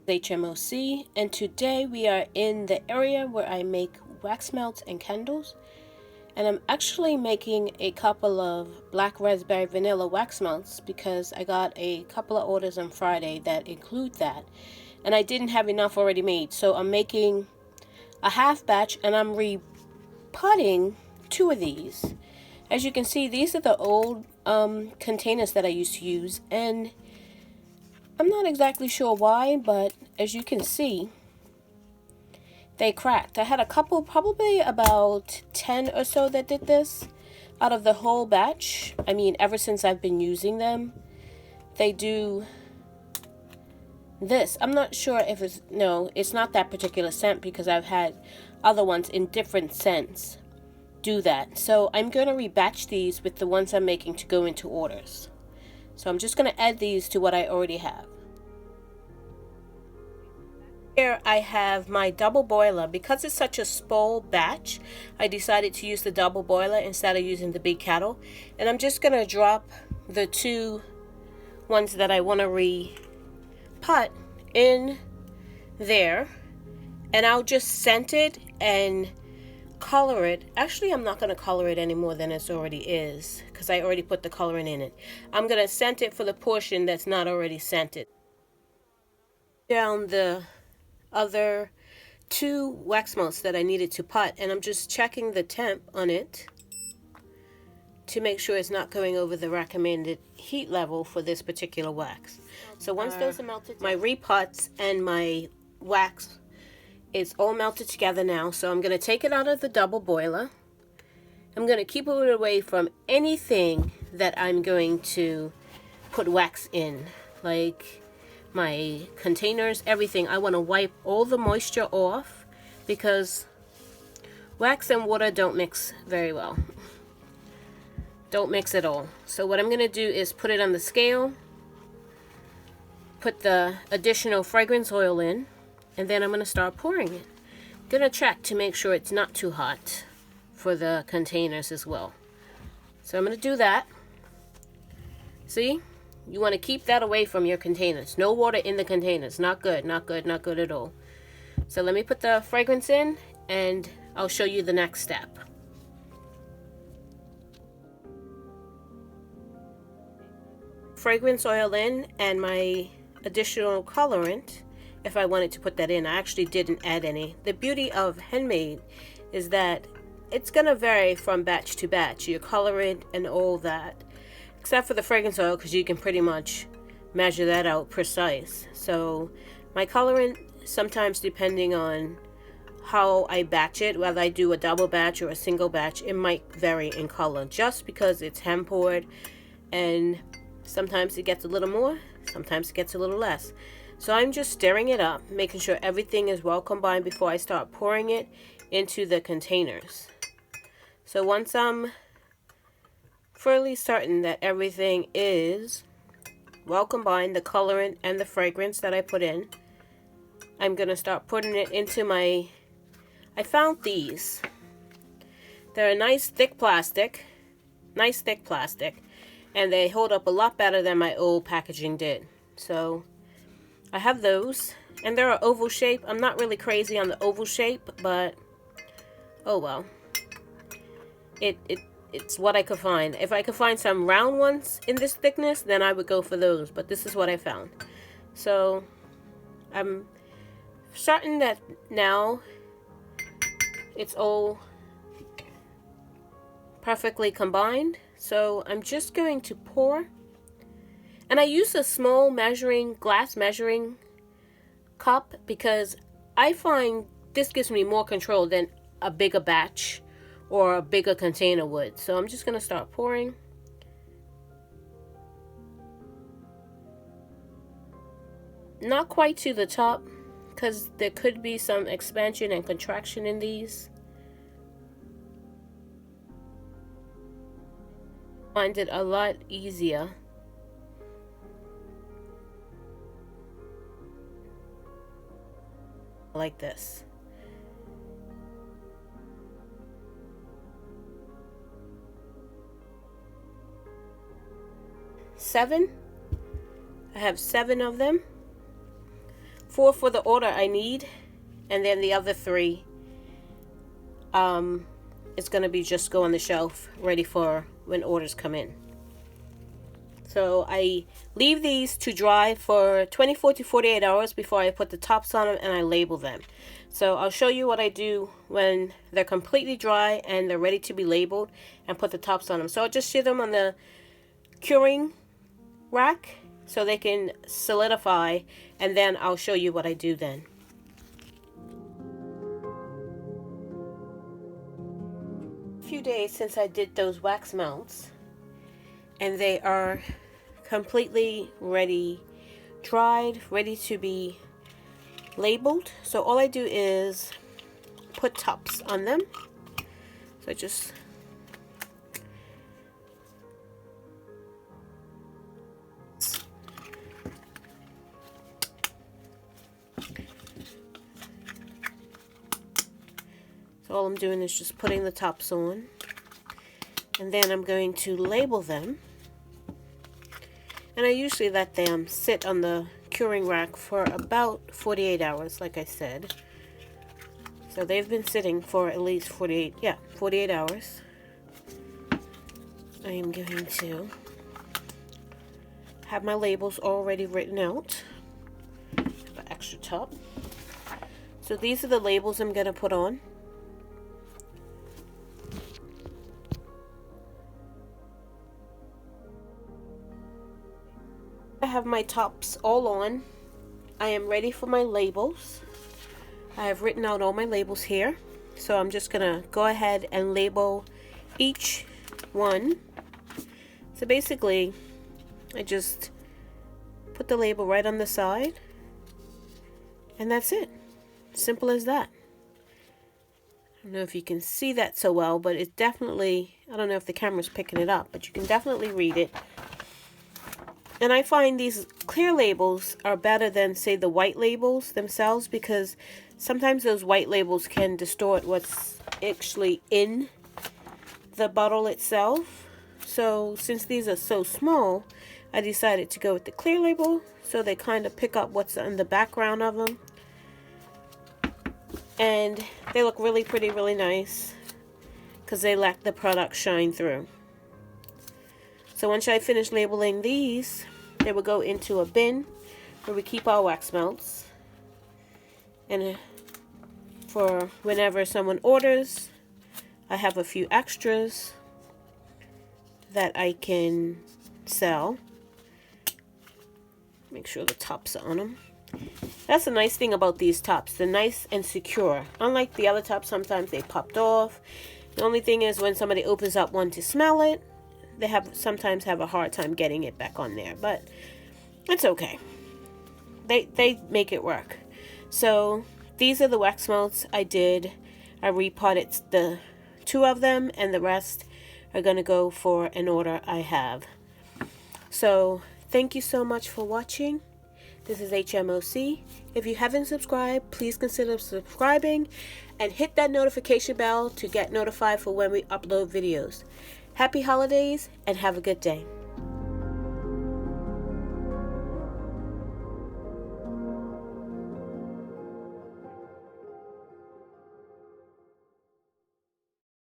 H.M.O.C, and today we are in the area where I make wax melts and candles, and I'm actually making a couple of black raspberry vanilla wax melts because I got a couple of orders on Friday that include that, and I didn't have enough already made, so I'm making a half batch and I'm repotting 2 of these. As you can see, these are the old containers that I used to use, and I'm not exactly sure why, but as you can see, they cracked. I had a couple, probably about 10 or so that did this out of the whole batch. I mean, ever since I've been using them, they do this. I'm not sure if it's, no, it's not that particular scent because I've had other ones in different scents do that. So I'm going to rebatch these with the ones I'm making to go into orders. So I'm just going to add these to what I already have. Here I have my double boiler. Because it's such a small batch, I decided to use the double boiler instead of using the big kettle. And I'm just going to drop the 2 ones that I want to repot in there. And I'll just scent it and color it. Actually, I'm not going to color it any more than it already is because I already put the coloring in it. I'm going to scent it for the portion that's not already scented. Down the other 2 wax melts that I needed to pot, and I'm just checking the temp on it to make sure it's not going over the recommended heat level for this particular wax. So once those are melted, my repots and my wax is all melted together now. So I'm going to take it out of the double boiler. I'm going to keep it away from anything that I'm going to put wax in, like my containers, everything. I want to wipe all the moisture off because wax and water don't mix very well. Don't mix at all. So what I'm going to do is put it on the scale, put the additional fragrance oil in, and then I'm going to start pouring it. I'm going to check to make sure it's not too hot for the containers as well. So I'm going to do that. See? You want to keep that away from your containers. No water in the containers. Not good, not good, not good at all. So let me put the fragrance in and I'll show you the next step. Fragrance oil in and my additional colorant, if I wanted to put that in. I actually didn't add any. The beauty of handmade is that it's going to vary from batch to batch, your colorant and all that. Except for the fragrance oil, because you can pretty much measure that out precise. So my colorant, sometimes depending on how I batch it, whether I do a double batch or a single batch, it might vary in color just because it's hand poured, and sometimes it gets a little more, sometimes it gets a little less. So I'm just stirring it up, making sure everything is well combined before I start pouring it into the containers. So once I'm fairly certain that everything is well combined, the colorant and the fragrance that I put in, I'm going to start putting it into my, I found these. They're a nice thick plastic, and they hold up a lot better than my old packaging did. So I have those, and they're an oval shape. I'm not really crazy on the oval shape, but oh well. It's what I could find. If I could find some round ones in this thickness, then I would go for those, but this is what I found. So I'm certain that now it's all perfectly combined. So I'm just going to pour, and I use a small glass measuring cup because I find this gives me more control than a bigger batch or a bigger container would. So I'm just going to start pouring. Not quite to the top because there could be some expansion and contraction in these. Find it a lot easier like this. I have 7 of them. 4 for the order I need, and then the other 3 it's going to be just go on the shelf ready for when orders come in. So I leave these to dry for 24 to 48 hours before I put the tops on them and I label them. So I'll show you what I do when they're completely dry and they're ready to be labeled and put the tops on them. So I'll just sit them on the curing rack so they can solidify, and then I'll show you what I do then. A few days since I did those wax mounts, and they are completely ready, dried, ready to be labeled. So all I do is put tops on them. So I just all I'm doing is just putting the tops on, and then I'm going to label them. And I usually let them sit on the curing rack for about 48 hours, like I said. So they've been sitting for at least 48 hours. I am going to have my labels already written out. Have an extra top. So these are the labels I'm going to put on. I have my tops all on. I am ready for my labels. I have written out all my labels here. So I'm just gonna go ahead and label each one. So basically, I just put the label right on the side, and that's it. Simple as that. I don't know if you can see that so well, but it's definitely, I don't know if the camera's picking it up, but you can definitely read it. And I find these clear labels are better than, say, the white labels themselves, because sometimes those white labels can distort what's actually in the bottle itself. So since these are so small, I decided to go with the clear label, so they kind of pick up what's in the background of them. And they look really pretty, really nice, because they let the product shine through. So once I finish labeling these, they will go into a bin where we keep our wax melts. And for whenever someone orders, I have a few extras that I can sell. Make sure the tops are on them. That's the nice thing about these tops. They're nice and secure. Unlike the other tops, sometimes they popped off. The only thing is when somebody opens up one to smell it, they sometimes have a hard time getting it back on there, but it's okay. They make it work. So these are the wax melts I did. I repotted the 2 of them, and the rest are going to go for an order I have. So thank you so much for watching. This is H.M.O.C. If you haven't subscribed, please consider subscribing and hit that notification bell to get notified for when we upload videos. Happy holidays and have a good day.